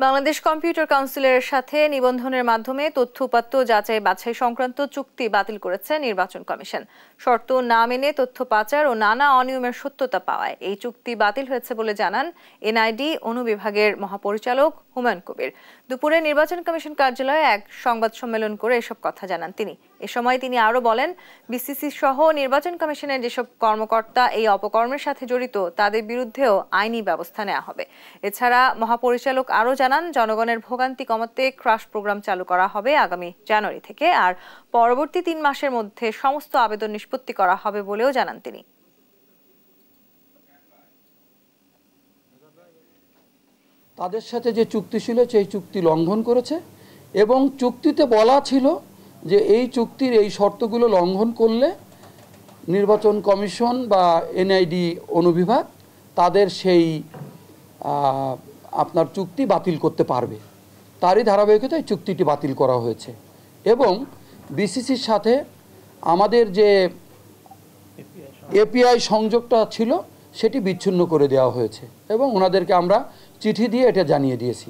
Bangladesh computer কাউন্সিলের সাথে নিবন্ধনের মাধ্যমে তথ্য উপাত্ত যাচাই বাছাই সংক্রান্ত চুক্তি বাতিল করেছে নির্বাচন কমিশন। শর্ত না মেনে তথ্য পাচার ও নানা অনিয়মের সত্যতা পাওয়ায় এই চুক্তি বাতিল হয়েছে বলে জানান এনআইডি অনুবিভাগের মহাপরিচালক হুমায়ুন কবির। দুপুরে নির্বাচন কমিশন কার্যালয়ে এক সংবাদ সম্মেলন করে এসব কথা জানান তিনি। এ সময় তিনি আরও বলেন, বিসিসি সহ নির্বাচন কমিশনের যেসব কর্মকর্তা এই অপকর্মের সাথে জড়িত তাদের বিরুদ্ধেও আইনি ব্যবস্থা নেওয়া হবে। এছাড়া মহাপরিচালক আরও জানান, জনগণের ভোগান্তি কমাতে ক্রাশ প্রোগ্রাম চালু করা হবে আগামী জানুয়ারি থেকে, আর পরবর্তী 3 মাসের মধ্যে সমস্ত আবেদন নিষ্পত্তি করা হবে বলেও জানান তিনি। তাদের সাথে যে চুক্তি ছিল সেই চুক্তি লঙ্ঘন করেছে এবং চুক্তিতে বলা ছিল যে এই চুক্তির এই শর্তগুলো লঙ্ঘন করলে নির্বাচন কমিশন বা এনআইডি অনুবিভাগ তাদের সেই আপনার চুক্তি বাতিল করতে পারবে। তারই ধারাবাহিকতায় চুক্তিটি বাতিল করা হয়েছে এবং বিসিসির সাথে আমাদের যে এপিআই সংযোগটা ছিল সেটি বিচ্ছিন্ন করে দেওয়া হয়েছে এবং ওনাদেরকে আমরা চিঠি দিয়ে এটা জানিয়ে দিয়েছি।